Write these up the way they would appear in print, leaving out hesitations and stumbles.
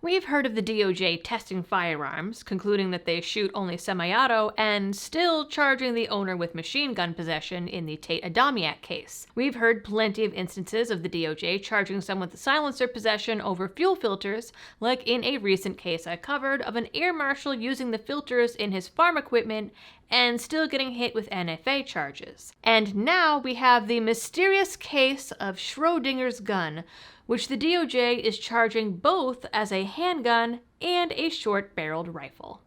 We've heard of the DOJ testing firearms, concluding that they shoot only semi-auto, and still charging the owner with machine gun possession in the Tate Adamiak case. We've heard plenty of instances of the DOJ charging someone with silencer possession over fuel filters, like in a recent case I covered of an air marshal using the filters in his farm equipment and still getting hit with NFA charges. And now we have the mysterious case of Schrodinger's gun, which the DOJ is charging both as a handgun and a short-barreled rifle.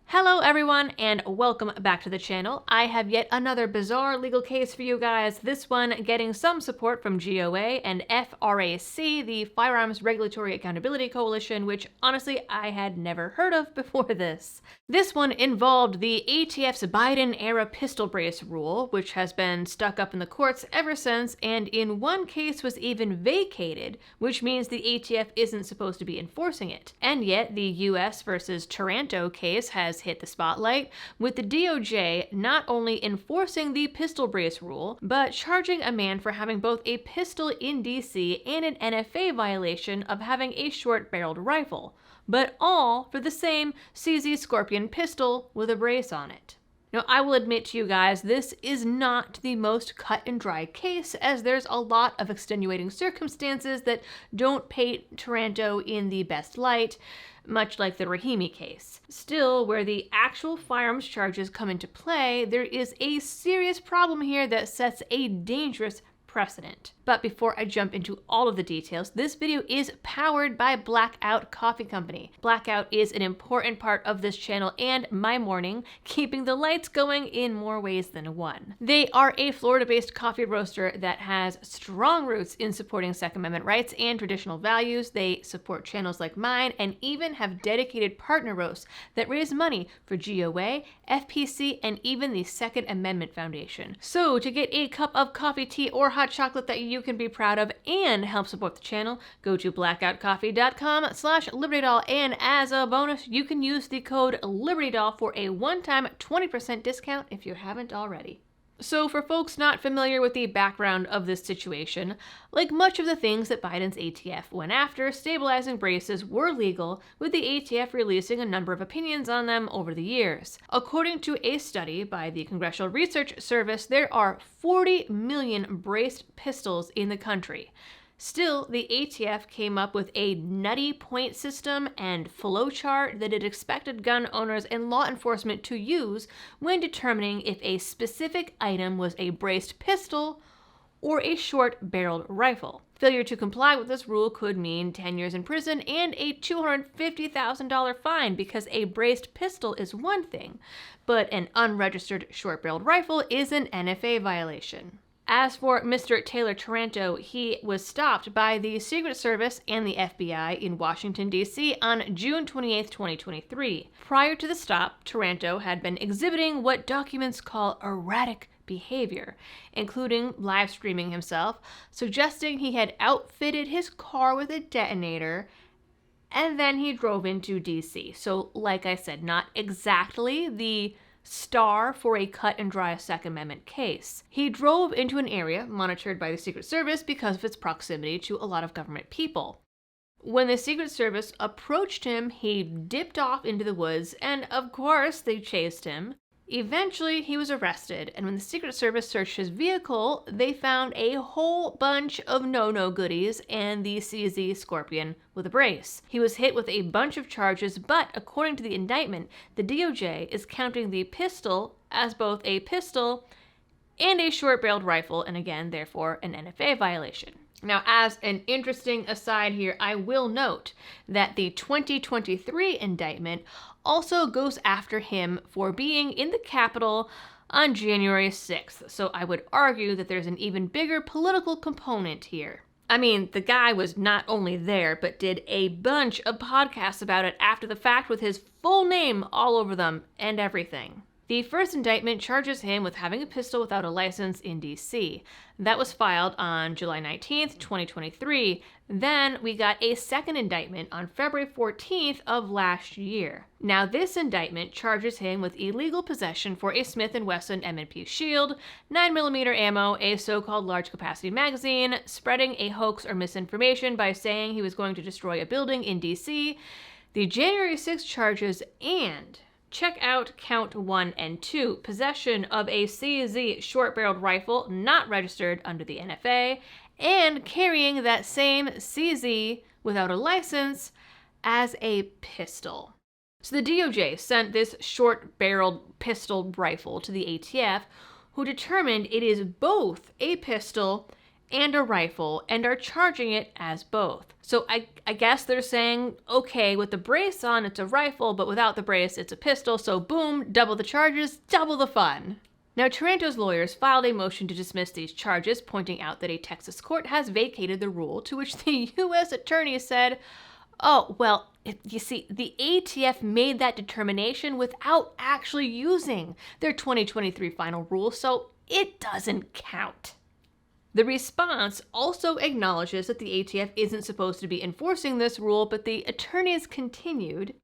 Hello everyone, and welcome back to the channel. I have yet another bizarre legal case for you guys, this one getting some support from GOA and FRAC, the Firearms Regulatory Accountability Coalition, which honestly I had never heard of before this. This one involved the ATF's Biden-era pistol brace rule, which has been stuck up in the courts ever since, and in one case was even vacated, which means the ATF isn't supposed to be enforcing it. And yet the US versus Taranto case has hit the spotlight, with the DOJ not only enforcing the pistol brace rule, but charging a man for having both a pistol in DC and an NFA violation of having a short-barreled rifle, but all for the same CZ Scorpion pistol with a brace on it. Now, I will admit to you guys, this is not the most cut and dry case, as there's a lot of extenuating circumstances that don't paint Taranto in the best light, much like the Rahimi case. Still, where the actual firearms charges come into play, there is a serious problem here that sets a dangerous precedent. But before I jump into all of the details, this video is powered by Blackout Coffee Company. Blackout is an important part of this channel and my morning, keeping the lights going in more ways than one. They are a Florida-based coffee roaster that has strong roots in supporting Second Amendment rights and traditional values. They support channels like mine and even have dedicated partner roasts that raise money for GOA, FPC, and even the Second Amendment Foundation. So to get a cup of coffee, tea, or hot chocolate that you can be proud of and help support the channel, go to blackoutcoffee.com/LibertyDoll, and as a bonus, you can use the code LibertyDoll for a one-time 20% discount if you haven't already. So for folks not familiar with the background of this situation, like much of the things that Biden's ATF went after, stabilizing braces were legal, with the ATF releasing a number of opinions on them over the years. According to a study by the Congressional Research Service, there are 40 million braced pistols in the country. Still, the ATF came up with a nutty point system and flowchart that it expected gun owners and law enforcement to use when determining if a specific item was a braced pistol or a short-barreled rifle. Failure to comply with this rule could mean 10 years in prison and a $250,000 fine, because a braced pistol is one thing, but an unregistered short-barreled rifle is an NFA violation. As for Mr. Taylor Taranto, he was stopped by the Secret Service and the FBI in Washington, D.C. on June 28, 2023. Prior to the stop, Taranto had been exhibiting what documents call erratic behavior, including live streaming himself, suggesting he had outfitted his car with a detonator, and then he drove into D.C. So, like I said, not exactly the star for a cut and dry Second Amendment case. He drove into an area monitored by the Secret Service because of its proximity to a lot of government people. When the Secret Service approached him, he dipped off into the woods, and of course they chased him. Eventually, he was arrested, and when the Secret Service searched his vehicle, they found a whole bunch of no-no goodies and the CZ Scorpion with a brace. He was hit with a bunch of charges, but according to the indictment, the DOJ is counting the pistol as both a pistol and a short-barreled rifle, and again, therefore, an NFA violation. Now, as an interesting aside here, I will note that the 2023 indictment also goes after him for being in the Capitol on January 6th, so I would argue that there's an even bigger political component here. I mean, the guy was not only there, but did a bunch of podcasts about it after the fact with his full name all over them and everything. The first indictment charges him with having a pistol without a license in D.C. That was filed on July 19th, 2023. Then we got a second indictment on February 14th of last year. Now this indictment charges him with illegal possession for a Smith & Wesson M&P Shield, 9mm ammo, a so-called large capacity magazine, spreading a hoax or misinformation by saying he was going to destroy a building in D.C., the January 6 charges, and check out count 1 and 2, possession of a CZ short-barreled rifle not registered under the NFA, and carrying that same CZ without a license as a pistol. So the DOJ sent this short-barreled pistol rifle to the ATF, who determined it is both a pistol and a rifle, and are charging it as both. So I guess they're saying, okay, with the brace on, it's a rifle, but without the brace, it's a pistol, so boom, double the charges, double the fun. Now, Taranto's lawyers filed a motion to dismiss these charges, pointing out that a Texas court has vacated the rule, to which the U.S. attorney said, oh, well, you see, the ATF made that determination without actually using their 2023 final rule, so it doesn't count. The response also acknowledges that the ATF isn't supposed to be enforcing this rule, but the attorneys continued,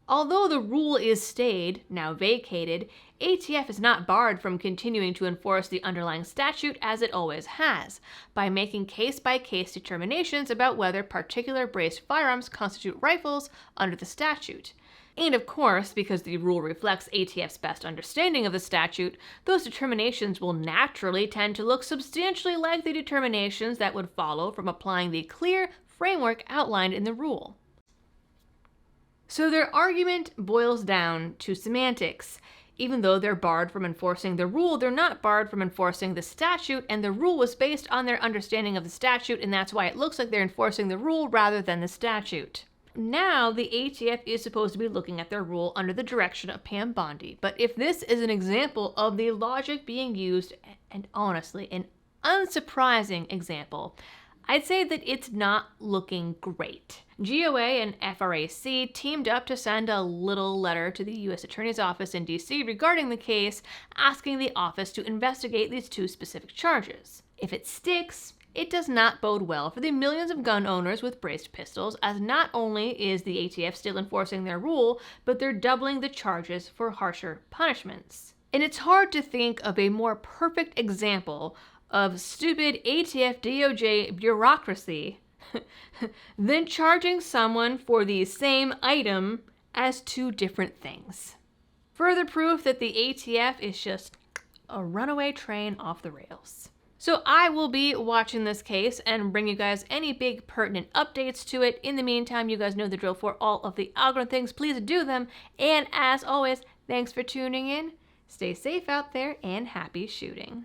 although the rule is stayed, now vacated, ATF is not barred from continuing to enforce the underlying statute as it always has, by making case-by-case determinations about whether particular braced firearms constitute rifles under the statute. And of course, because the rule reflects ATF's best understanding of the statute, those determinations will naturally tend to look substantially like the determinations that would follow from applying the clear framework outlined in the rule. So their argument boils down to semantics. Even though they're barred from enforcing the rule, they're not barred from enforcing the statute, and the rule was based on their understanding of the statute, and that's why it looks like they're enforcing the rule rather than the statute. Now, the ATF is supposed to be looking at their rule under the direction of Pam Bondi, but if this is an example of the logic being used, and honestly, an unsurprising example, I'd say that it's not looking great. GOA and FRAC teamed up to send a little letter to the U.S. Attorney's Office in D.C. regarding the case, asking the office to investigate these two specific charges. If it sticks, it does not bode well for the millions of gun owners with braced pistols, as not only is the ATF still enforcing their rule, but they're doubling the charges for harsher punishments. And it's hard to think of a more perfect example of stupid ATF DOJ bureaucracy than charging someone for the same item as two different things. Further proof that the ATF is just a runaway train off the rails. So I will be watching this case and bring you guys any big pertinent updates to it. In the meantime, you guys know the drill for all of the algorithm things. Please do them. And as always, thanks for tuning in. Stay safe out there and happy shooting.